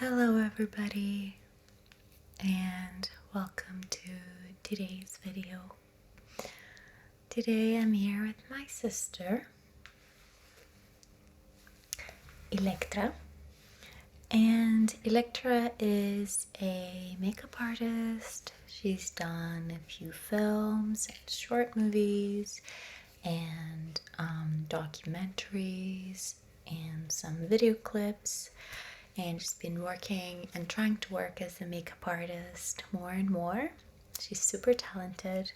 Hello everybody, and welcome to today's video. Today I'm here with my sister, Electra. And Electra is a makeup artist. She's done a few films and short movies and documentaries and some video clips, and she's been working and trying to work as a makeup artist more and more. She's super talented,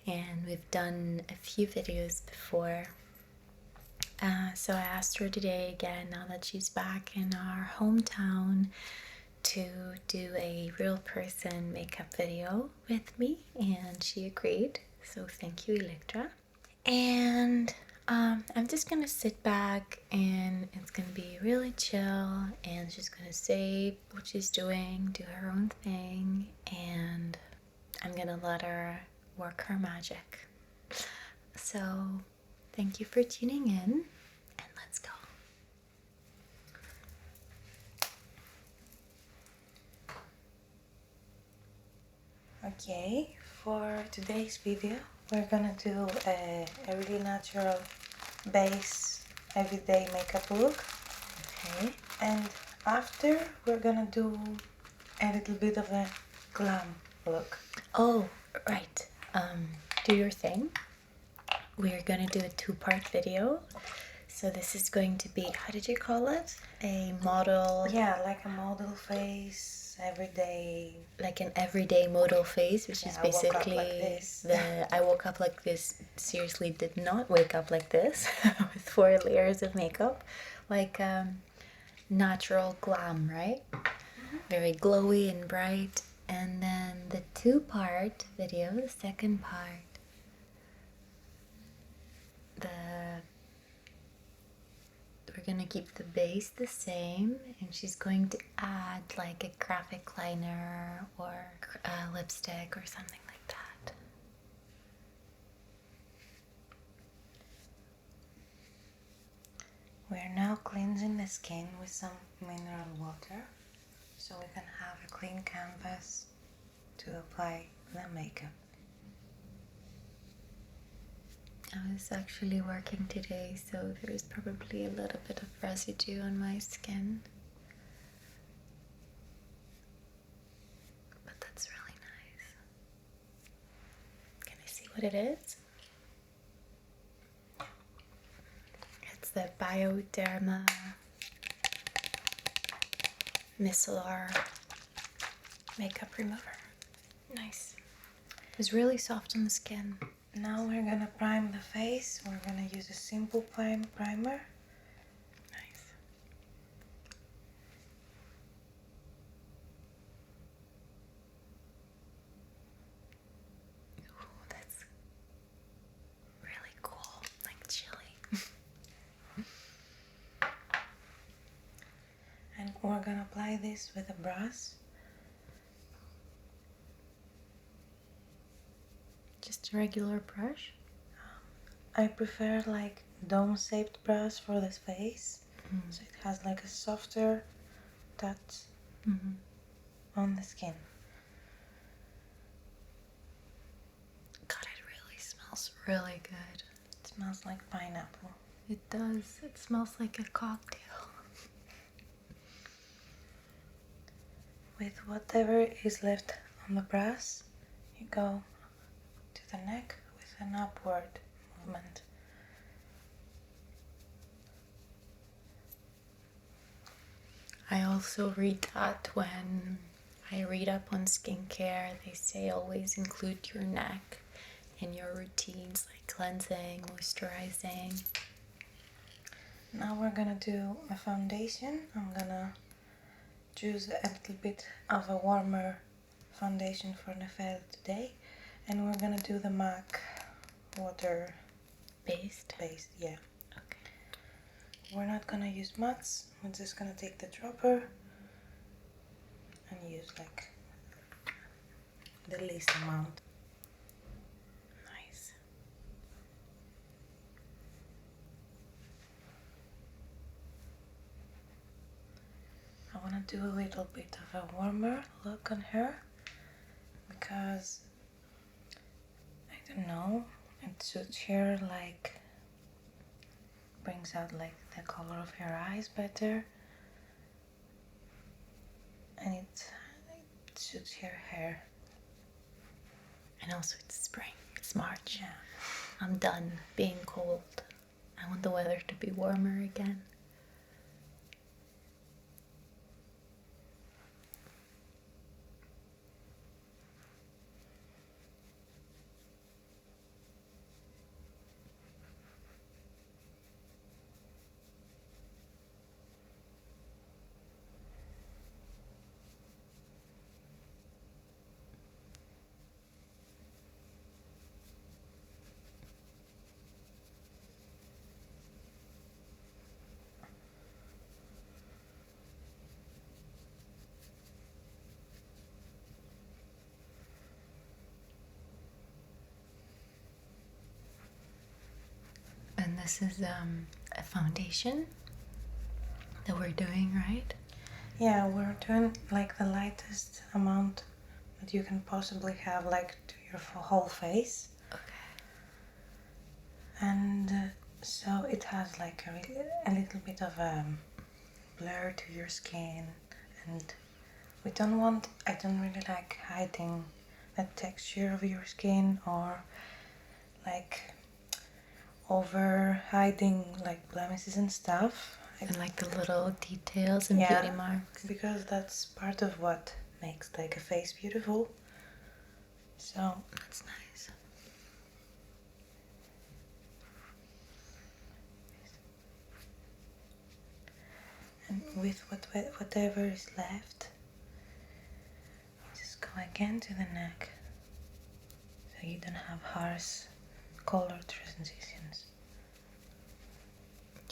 and we've done a few videos before. So I asked her today again, now that she's back in our hometown, to do a real person makeup video with me, and she agreed. So thank you, Electra. And I'm just gonna sit back and it's gonna be really chill, and she's gonna say what she's doing, do her own thing, and I'm gonna let her work her magic. So thank you for tuning in, and let's go. Okay, for today's video we're gonna do a really natural base everyday makeup look. Okay. And after we're gonna do a little bit of a glam look. Oh, right. Do your thing. We're gonna do a two-part video. So this is going to be, how did you call it? A model. Yeah, like a model face, everyday. Like an everyday model face, which is basically I woke up like this. Seriously, did not wake up like this with 4 layers of makeup, like natural glam, right? Very glowy and bright. And then the two-part video, the second part, we're gonna keep the base the same, and she's going to add like a graphic liner or lipstick or something like that. We're now cleansing the skin with some mineral water so we can have a clean canvas to apply the makeup. I was actually working today, so there's probably a little bit of residue on my skin. But that's really nice. Can I see what it is? It's the Bioderma Micellar makeup remover. Nice. It's really soft on the skin. Now we're gonna prime the face. We're gonna use a simple primer. Nice. Ooh, that's really cool, like chilly. And we're gonna apply this with a brush. Just a regular brush? I prefer like dome-shaped brush for this face, so it has like a softer touch on the skin. God, it really smells really good. It smells like pineapple. It does. It smells like a cocktail. With whatever is left on the brush, you go to the neck with an upward movement. I also read that when I read up on skincare, they say always include your neck in your routines, like cleansing, moisturizing. Now we're gonna do a foundation. I'm gonna choose a little bit of a warmer foundation for Nefosky today, and we're gonna do the MAC water Based? yeah. Okay. We're not gonna use much, we're just gonna take the dropper and use like the least amount. Nice. I wanna gonna do a little bit of a warmer look on her because I don't know, it suits her, like brings out like the color of her eyes better, and it suits her hair. And also it's spring, it's March. Yeah. I'm done being cold. I want the weather to be warmer again. And this is a foundation that we're doing, right? Yeah, we're doing like the lightest amount that you can possibly have, like to your whole face. Okay. And so it has like a little bit of a blur to your skin, and I don't really like hiding the texture of your skin or like over hiding like blemishes and stuff. And like the little details and Yeah, beauty marks. because that's part of what makes like a face beautiful. So That's nice. and with whatever is left, just go again to the neck so you don't have harsh color transitions.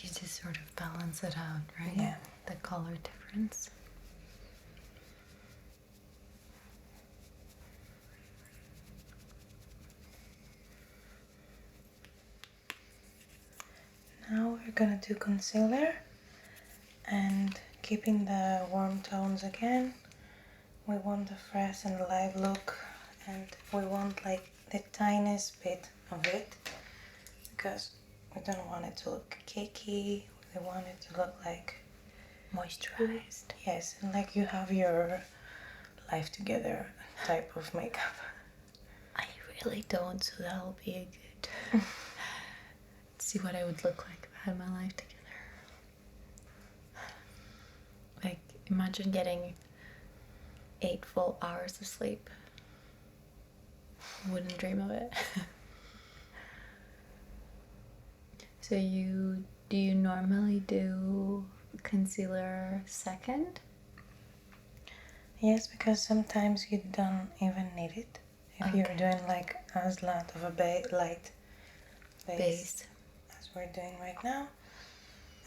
You just sort of balance it out, right? Yeah. The color difference. Now we're gonna do concealer, and keeping the warm tones again. We want a fresh and alive look, and we want like the tiniest bit of it because we don't want it to look cakey. We want it to look like Moisturized. yes, and like you have your life together type of makeup. I really don't, so that'll be a good see what I would look like if I had my life together. Like, imagine getting 8 full hours of sleep. Wouldn't dream of it. So do you normally do concealer second? Yes, because sometimes you don't even need it if you're doing like as light of a light base as we're doing right now.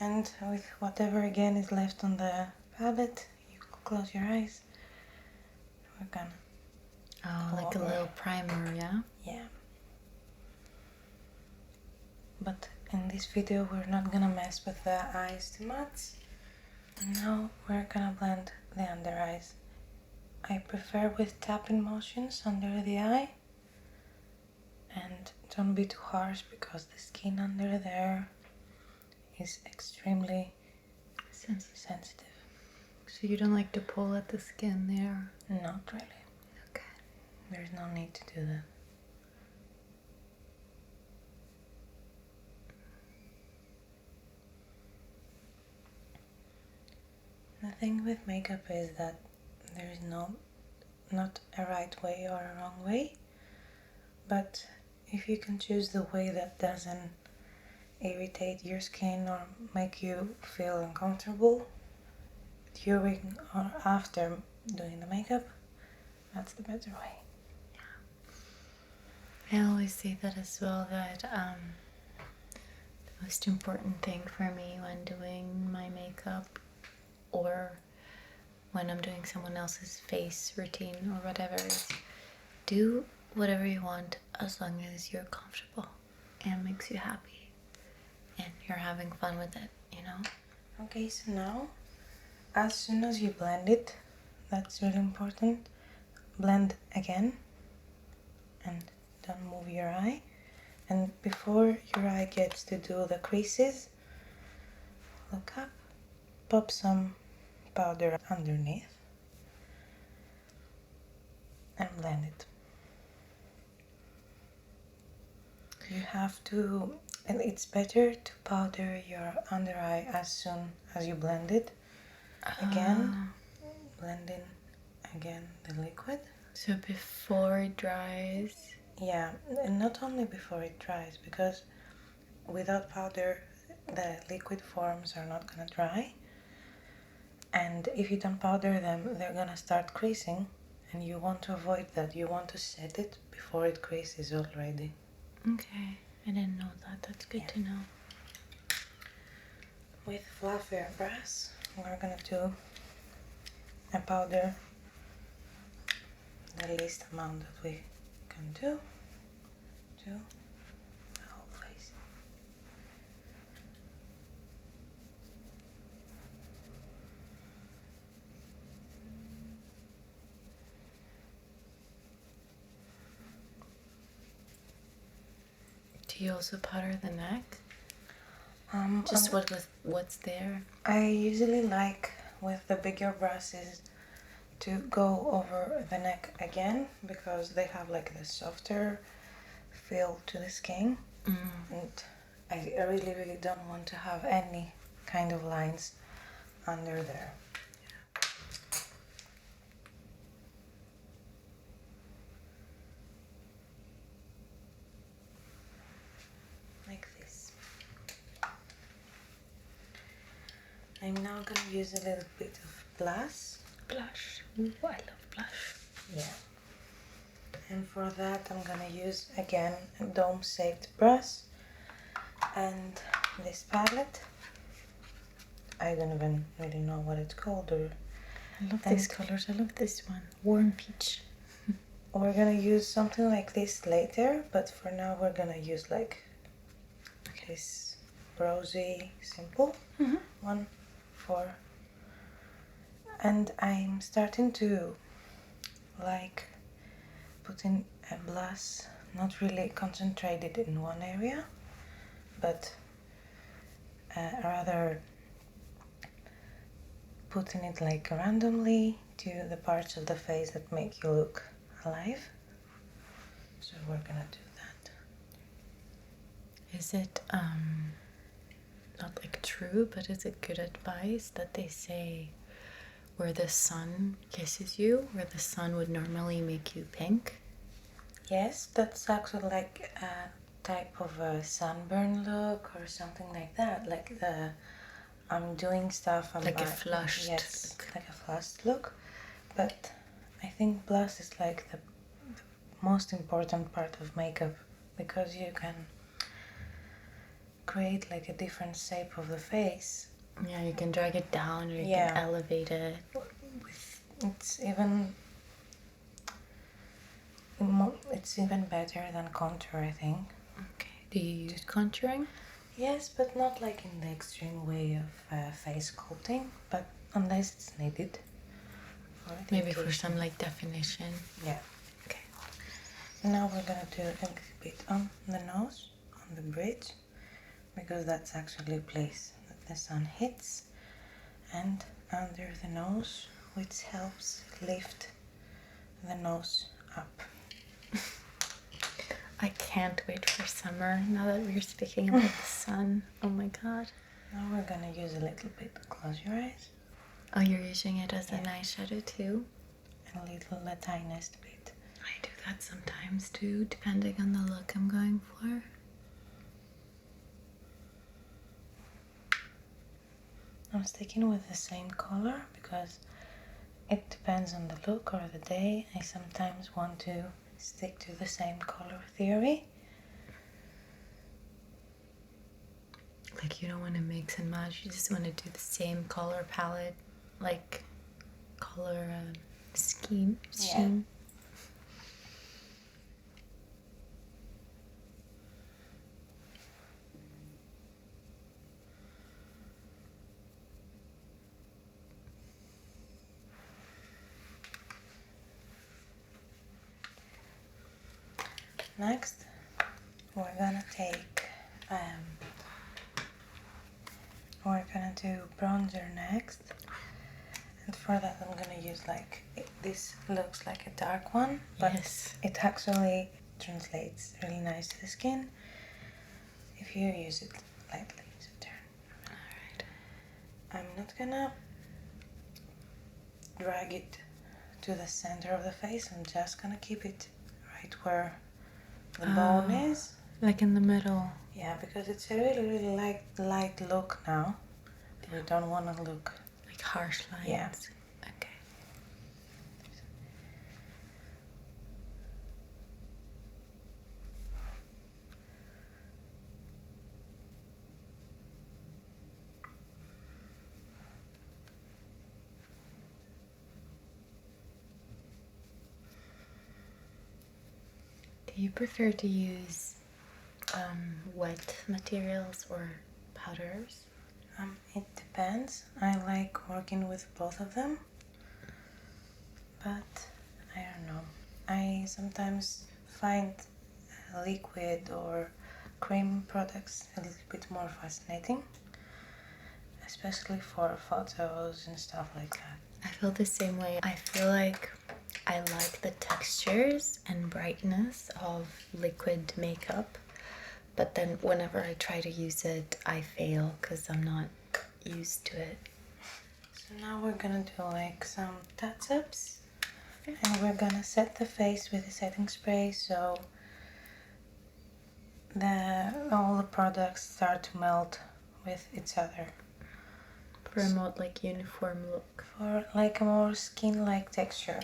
And with whatever again is left on the palette, you close your eyes. We're gonna like a little primer, yeah? yeah. But in this video we're not gonna mess with the eyes too much. And now we're gonna blend the under eyes. I prefer with tapping motions under the eye, and don't be too harsh because the skin under there is extremely sensitive. So you don't like to pull at the skin there? Not really. Okay. There's no need to do that. The thing with makeup is that there is not a right way or a wrong way, but if you can choose the way that doesn't irritate your skin or make you feel uncomfortable during or after doing the makeup, that's the better way. I always say that as well, that the most important thing for me when doing my makeup or when I'm doing someone else's face routine or whatever is do whatever you want as long as you're comfortable and makes you happy and you're having fun with it, you know? Okay, so now as soon as you blend it, that's really important, blend again and don't move your eye. And before your eye gets to do the creases, look up, pop some powder underneath and blend it. You have to, and it's better to powder your under eye as soon as you blend it. Again, blend in again the liquid. So before it dries? Yeah, and not only before it dries, because without powder the liquid forms are not gonna dry, and if you don't powder them they're gonna start creasing, and you want to avoid that. You want to set it before it creases already. Okay, I didn't know that. That's good to know. With fluffier brush, we're gonna do a powder the least amount that we can do to the whole face. Do you also powder the neck? Just what's there? I usually like with the bigger brushes to go over the neck again, because they have like the softer feel to the skin, and I really don't want to have any kind of lines under there. Like this. I'm now gonna use a little bit of blush. Blush. Ooh, I love blush. Yeah. And for that I'm gonna use again a dome-shaped brush and this palette. I don't even really know what it's called. I love these colors. I love this one. Warm peach. We're gonna use something like this later, but for now we're gonna use like this rosy simple one for, and I'm starting to like putting a blush, not really concentrated in one area, but rather putting it like randomly to the parts of the face that make you look alive. So we're gonna do that. Is it not like true, but is it good advice that they say where the sun kisses you, where the sun would normally make you pink? Yes, that's actually like a type of a sunburn look or something like that. Like the I'm doing stuff. Like a flushed yes, look. like a flushed look. But I think blush is like the most important part of makeup, because you can create like a different shape of the face. Yeah, you can drag it down or you can elevate it. It's even better than contour, I think. Okay. Do you use contouring? Yes, but not like in the extreme way of face sculpting, but unless it's needed. Maybe for some like definition. Yeah. Okay. So now we're gonna do a little bit on the nose, on the bridge, because that's actually a place that the sun hits, and under the nose, which helps lift the nose up. I can't wait for summer now that we're speaking about the sun. Oh my god. Now we're gonna use a little bit. Close your eyes. Oh, you're using it as an eyeshadow too? And a little, the tiniest bit. I do that sometimes too, depending on the look I'm going for. I'm sticking with the same color because it depends on the look or the day. I sometimes want to stick to the same color theory. Like you don't want to mix and match, you just want to do the same color palette, like color scheme. Next, we're gonna do bronzer next. And for that I'm gonna use this looks like a dark one, but Yes. it actually translates really nice to the skin if you use it lightly. So turn. Alright. I'm not gonna drag it to the center of the face, I'm just gonna keep it right where the bone is. Like in the middle. Yeah, because it's a really light look now. We don't want to look like harsh lines. Yeah. Okay. Do you prefer to use wet materials or powders? It depends. I like working with both of them, but I don't know. I sometimes find liquid or cream products a little bit more fascinating, especially for photos and stuff like that. I feel the same way. I feel like I like the textures and brightness of liquid makeup, but then whenever I try to use it, I fail because I'm not used to it. So now we're gonna do some touch-ups, and we're gonna set the face with a setting spray so all the products start to melt with each other. For a more uniform look. For a more skin-like texture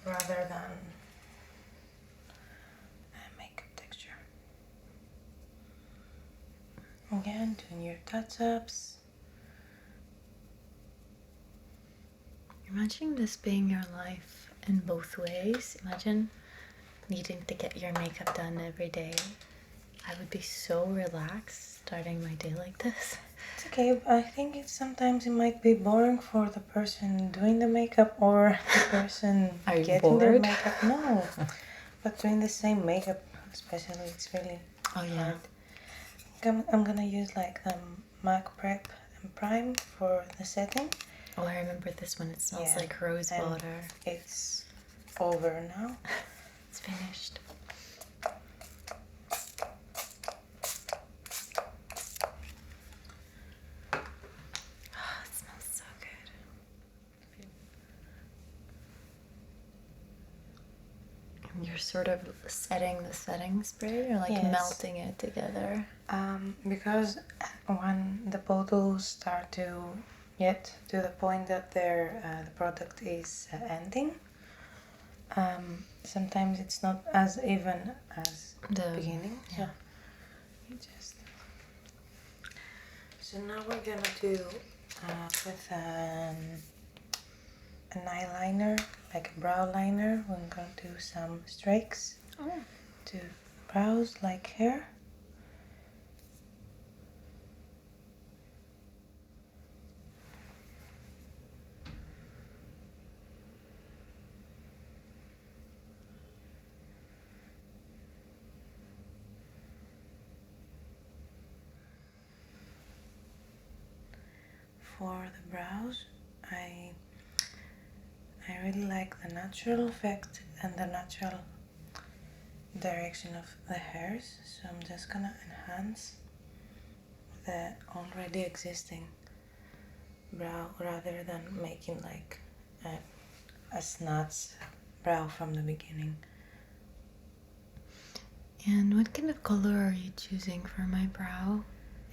rather than a makeup texture. Again, doing your touch-ups. Imagine this being your life in both ways. Imagine needing to get your makeup done every day. I would be so relaxed starting my day like this. It's okay, but I think sometimes it might be boring for the person doing the makeup or the person Are you getting their bored? makeup. No, but doing the same makeup, especially, it's really yeah. hard. I'm gonna use the MAC Prep and Prime for the setting. Oh, I remember this one. It smells Yeah, like rose and water. It's over now. It's finished. Oh, it smells so good. And you're sort of setting the setting spray, or Yes. melting it together. Because when the bottles start to get to the point that the product is ending, sometimes it's not as even as the beginning. Yeah. So now we're gonna do with an eyeliner, like a brow liner. We're gonna do some streaks to brows like hair. For the brows, I really like the natural effect and the natural direction of the hairs, so I'm just gonna enhance the already existing brow rather than making a snatch brow from the beginning. And what kind of color are you choosing for my brow?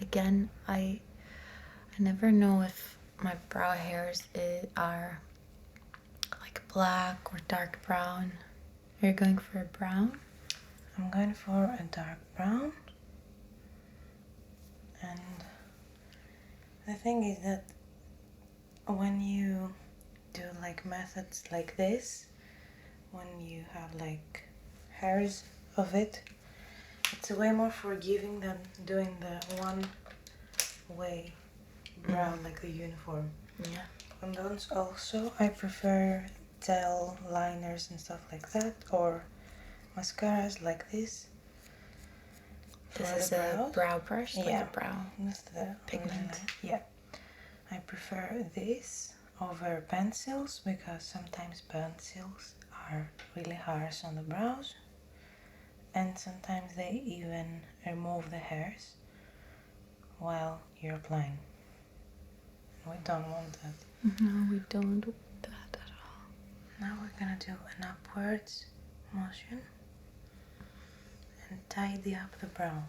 Again, I never know if my brow hairs are black or dark brown. Are you going for a brown? I'm going for a dark brown, and the thing is that when you do methods like this, when you have hairs of it, it's way more forgiving than doing the one way brow, like the uniform. Yeah. And those also, I prefer gel liners and stuff like that, or mascaras like this. This For is the a brows. brow brush, like Yeah, a brow that's the pigment. Yeah, I prefer this over pencils because sometimes pencils are really harsh on the brows, and sometimes they even remove the hairs while you're applying. We don't want that. No, we don't do that at all. Now we're gonna do an upwards motion and tidy up the brow.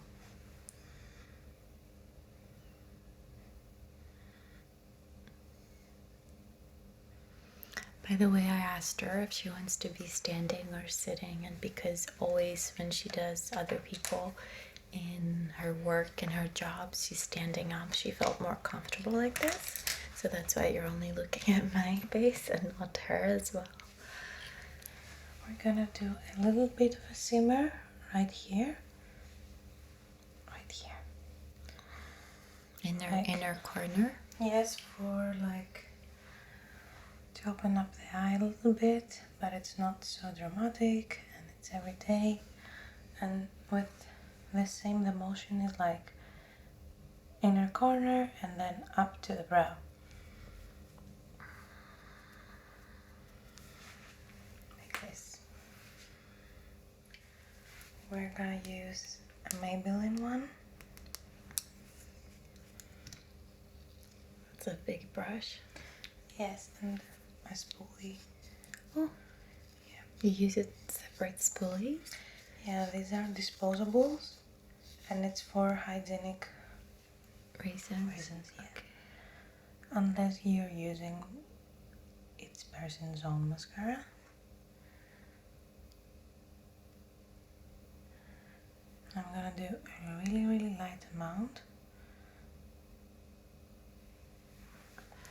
By the way, I asked her if she wants to be standing or sitting, and because always when she does other people in her work and her jobs, she's standing up, she felt more comfortable like this. So that's why you're only looking at my face and not her as well. We're gonna do a little bit of a shimmer right here. Right here. In her inner corner. Yes, for like to open up the eye a little bit, but it's not so dramatic and it's every day. And with the same, the motion is like inner corner and then up to the brow. Like this. We're gonna use a Maybelline one. It's a big brush. Yes, and a spoolie. Oh, yeah. You use it separate spoolies? Yeah, these are disposables, and it's for hygienic Reasons. yeah. Okay. Unless you're using each person's own mascara. I'm gonna do a really light amount.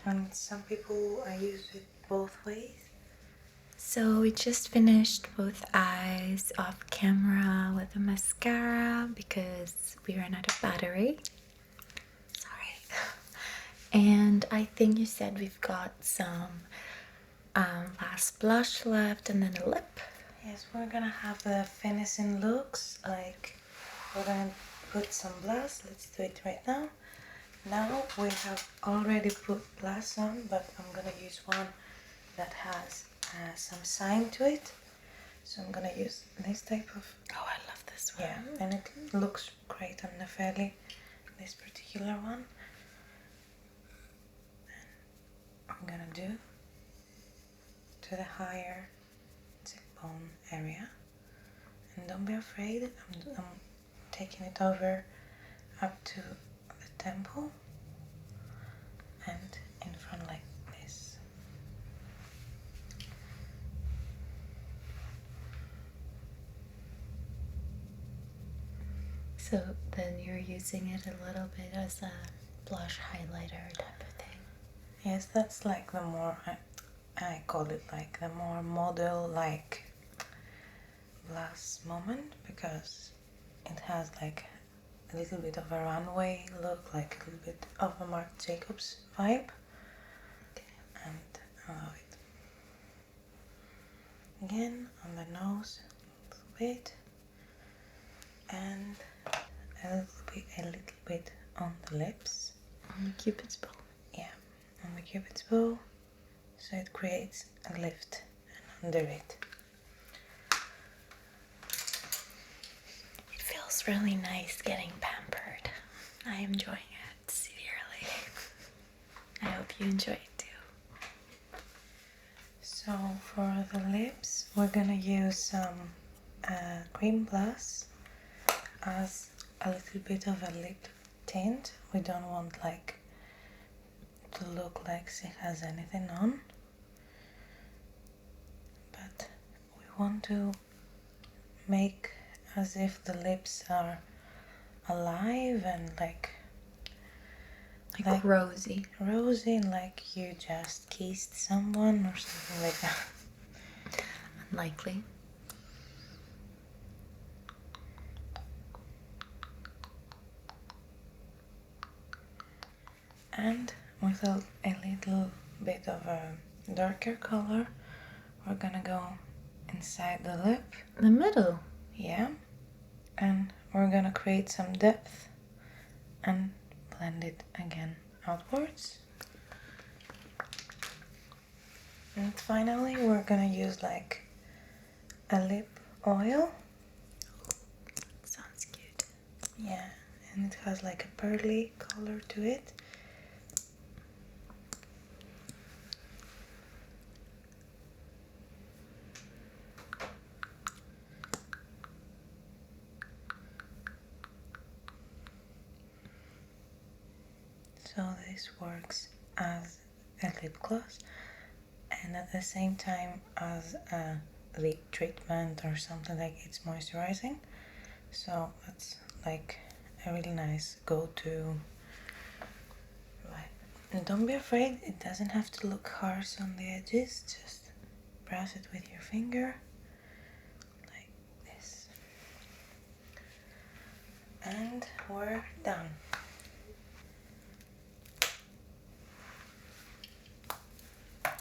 And some people I use it both ways. So we just finished both eyes off camera with a mascara because we ran out of battery. Sorry. And I think you said we've got some last blush left and then a lip. Yes, we're gonna have the finishing looks. Like we're gonna put some blush. Let's do it right now. Now we have already put blush on, but I'm gonna use one that has some shine to it. So I'm gonna use this type of. Oh, I love this one. Yeah, and it looks great on Nefosky, this particular one. And I'm gonna do to the higher cheekbone area, and don't be afraid. I'm taking it over up to the temple and in front like this. So then you're using it a little bit as a blush highlighter type of thing. Yes, that's like the more, I call it like the more model like blush moment, because it has like a little bit of a runway look, like a little bit of a Marc Jacobs vibe. Okay. And I love it. Again on the nose a little bit, and a little bit on the lips. On the Cupid's bow. Yeah, on the Cupid's bow, so it creates a lift and under it. It feels really nice getting pampered. I am enjoying it severely. I hope you enjoy it too. So for the lips, we're gonna use some cream blush as a little bit of a lip tint. We don't want like to look like she has anything on, but we want to make as if the lips are alive and like rosy. rosy, like you just kissed someone or something like that. Unlikely. And with a little bit of a darker color, we're gonna go inside the lip. The middle? Yeah. And we're gonna create some depth and blend it again outwards. And finally we're gonna use like a lip oil. Sounds cute. Yeah, and it has like a pearly color to it. So this works as a lip gloss and at the same time as a lip treatment or something, like it's moisturizing. So that's like a really nice go-to. Right. And don't be afraid, it doesn't have to look harsh on the edges. Just brush it with your finger like this. And we're done.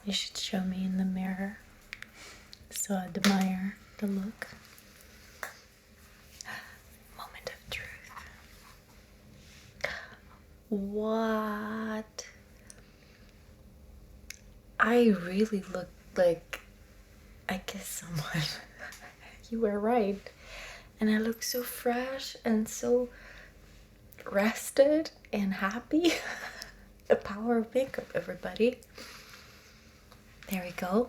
You should show me in the mirror so I admire the look. Moment of truth. What? I really look like I kissed someone. You were right. And I look so fresh and so rested and happy. The power of makeup, everybody. There we go.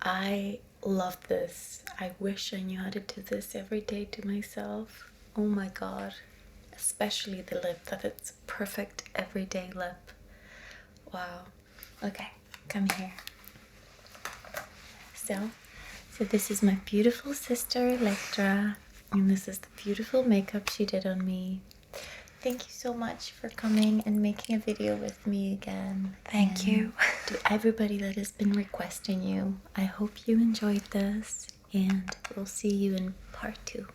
I love this. I wish I knew how to do this every day to myself. Oh my god. Especially the lip, that it's perfect everyday lip. Wow. Okay, come here. So this is my beautiful sister Electra, and this is the beautiful makeup she did on me. Thank you so much for coming and making a video with me again. Thank you. To everybody that has been requesting you, I hope you enjoyed this, and we'll see you in part 2.